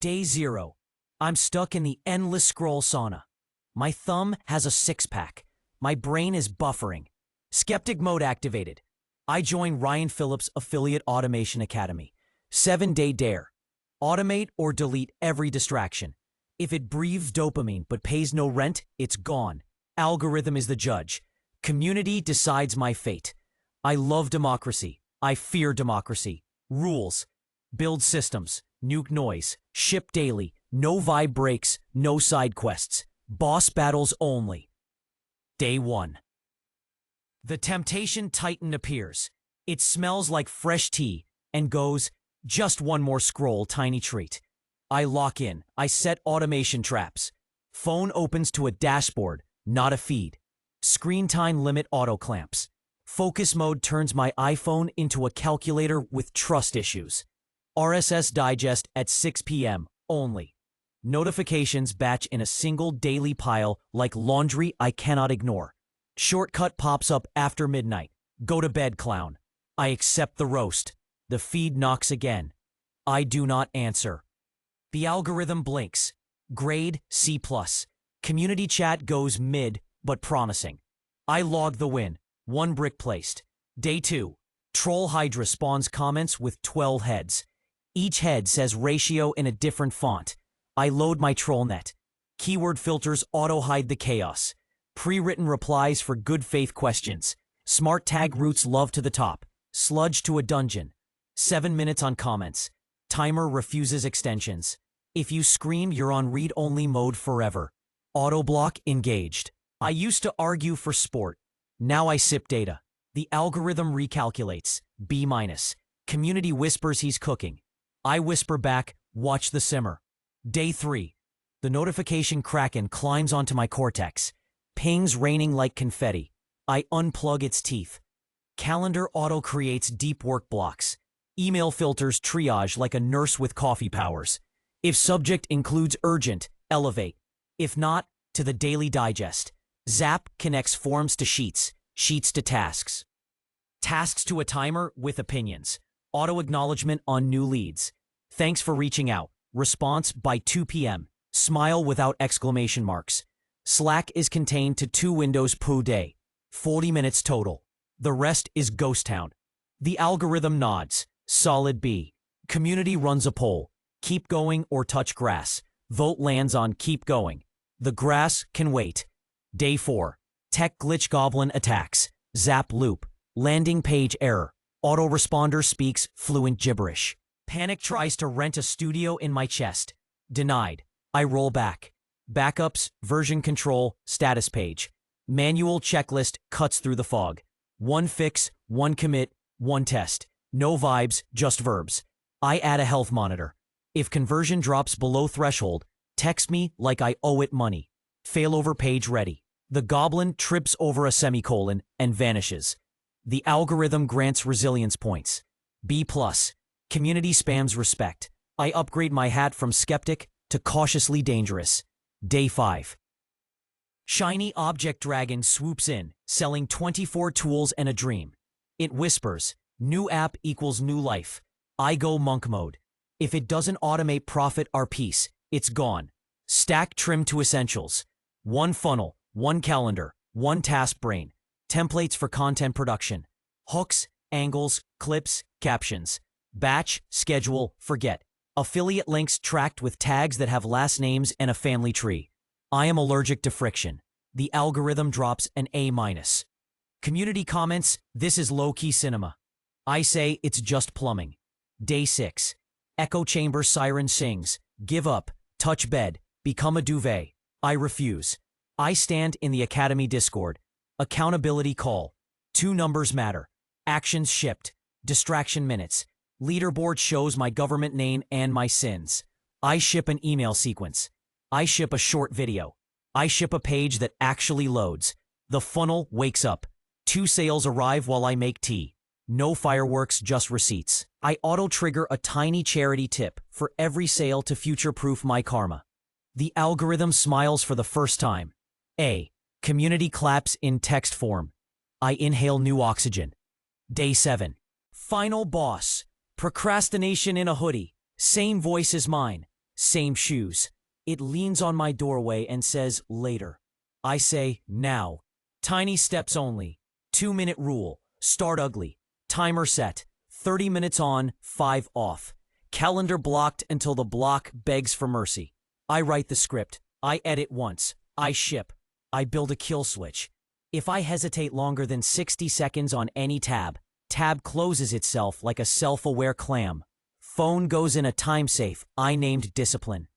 Day 0. I'm stuck in the endless scroll sauna. My thumb has a six-pack. My brain is buffering. Skeptic mode activated. I join Ryan Phillips Affiliate Automation Academy. 7-day dare. Automate or delete every distraction. If it breathes dopamine but pays no rent, it's gone. Algorithm is the judge. Community decides my fate. I love democracy. I fear democracy. Rules. Build systems. Nuke noise. Ship daily. No vibe breaks. No side quests. Boss battles only. Day 1. The temptation titan appears. It smells like fresh tea and goes, just one more scroll, tiny treat. I lock in. I set automation traps. Phone opens to a dashboard, not a feed. Screen time limit auto clamps. Focus mode turns my iPhone into a calculator with trust issues. RSS digest at 6 p.m. only. Notifications batch in a single daily pile like laundry I cannot ignore. Shortcut pops up after midnight. Go to bed, clown. I accept the roast. The feed knocks again. I do not answer. The algorithm blinks. Grade C+. Community chat goes mid, but promising. I log the win. 1 brick placed. Day 2. Troll Hydra spawns comments with 12 heads. Each head says ratio in a different font. I load my troll net. Keyword filters auto-hide the chaos. Pre-written replies for good faith questions. Smart tag routes love to the top. Sludge to a dungeon. 7 minutes on comments. Timer refuses extensions. If you scream, you're on read-only mode forever. Auto block engaged. I used to argue for sport. Now I sip data. The algorithm recalculates. B-. Community whispers he's cooking. I whisper back, watch the simmer. Day 3. The notification kraken climbs onto my cortex. Pings raining like confetti. I unplug its teeth. Calendar auto creates deep work blocks. Email filters triage like a nurse with coffee powers. If subject includes urgent, elevate. If not, to the daily digest. Zap connects forms to sheets, sheets to tasks. Tasks to a timer with opinions. Auto acknowledgement on new leads. Thanks for reaching out. Response by 2 p.m. Smile without exclamation marks. Slack is contained to 2 windows per day. 40 minutes total. The rest is ghost town. The algorithm nods. Solid B. Community runs a poll. Keep going or touch grass. Vote lands on keep going. The grass can wait. Day 4. Tech glitch goblin attacks. Zap loop. Landing page error. Autoresponder speaks fluent gibberish. Panic tries to rent a studio in my chest. Denied. I roll back. Backups, version control, status page. Manual checklist cuts through the fog. 1 fix, 1 commit, 1 test. No vibes, just verbs. I add a health monitor. If conversion drops below threshold, text me like I owe it money. Failover page ready. The goblin trips over a semicolon and vanishes. The algorithm grants resilience points. B+. Community spams respect. I upgrade my hat from skeptic to cautiously dangerous. Day 5. Shiny object dragon swoops in, selling 24 tools and a dream. It whispers, new app equals new life. I go monk mode. If it doesn't automate profit our piece, it's gone. Stack trim to essentials. 1 funnel, 1 calendar, 1 task brain. Templates for content production. Hooks, angles, clips, captions. Batch, schedule, forget. Affiliate links tracked with tags that have last names and a family tree. I am allergic to friction. The algorithm drops an A-. Community comments, this is low-key cinema. I say it's just plumbing. Day 6. Echo chamber siren sings. Give up. Touch bed. Become a duvet. I refuse. I stand in the Academy Discord. Accountability call. 2 numbers matter. Actions shipped. Distraction minutes. Leaderboard shows my government name and my sins. I ship an email sequence. I ship a short video. I ship a page that actually loads. The funnel wakes up. 2 sales arrive while I make tea. No fireworks, just receipts. I auto-trigger a tiny charity tip for every sale to future-proof my karma. The algorithm smiles for the first time. A. Community claps in text form. I inhale new oxygen. Day 7. Final boss. Procrastination in a hoodie. Same voice as mine. Same shoes. It leans on my doorway and says, later. I say, now. Tiny steps only. 2-minute rule. Start ugly. Timer set. 30 minutes on, 5 off. Calendar blocked until the block begs for mercy. I write the script. I edit once. I ship. I build a kill switch. If I hesitate longer than 60 seconds on any tab closes itself like a self-aware clam. Phone goes in a time safe I named discipline.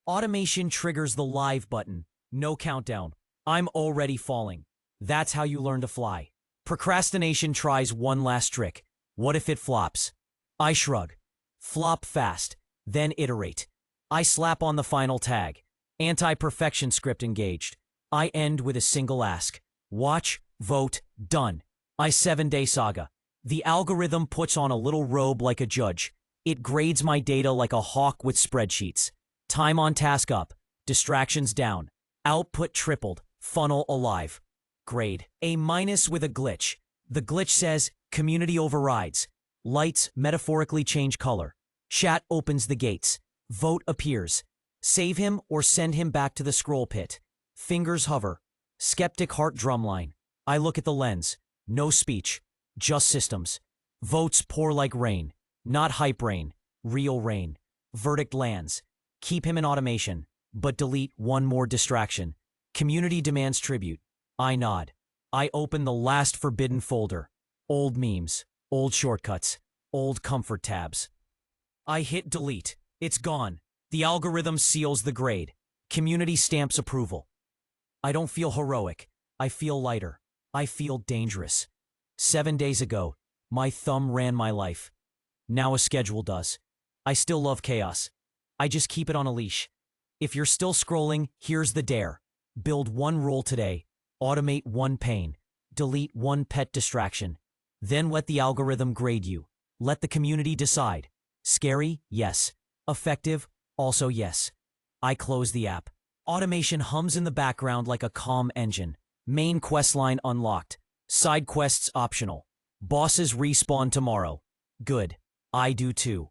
Automation triggers the live button. No countdown. I'm already falling. That's how you learn to fly. Procrastination tries one last trick. What if it flops? I shrug. Flop fast, then iterate. I slap on the final tag. Anti-perfection script engaged. I end with a single ask. Watch, vote, done. 7-day saga. The algorithm puts on a little robe like a judge. It grades my data like a hawk with spreadsheets. Time on task up. Distractions down. Output tripled. Funnel alive. Grade A- with a glitch. The glitch says, community overrides. Lights metaphorically change color. Chat opens the gates. Vote appears. Save him or send him back to the scroll pit. Fingers hover. Skeptic heart drumline. I look at the lens. No speech. Just systems. Votes pour like rain. Not hype rain. Real rain. Verdict lands. Keep him in automation, but delete one more distraction. Community demands tribute. I nod. I open the last forbidden folder. Old memes. Old shortcuts. Old comfort tabs. I hit delete. It's gone. The algorithm seals the grade. Community stamps approval. I don't feel heroic. I feel lighter. I feel dangerous. 7 days ago, my thumb ran my life. Now a schedule does. I still love chaos. I just keep it on a leash. If you're still scrolling, here's the dare. Build one rule today. Automate one pain. Delete one pet distraction. Then let the algorithm grade you. Let the community decide. Scary? Yes. Effective? Also yes. I close the app. Automation hums in the background like a calm engine. Main questline unlocked. Side quests optional. Bosses respawn tomorrow. Good. I do too.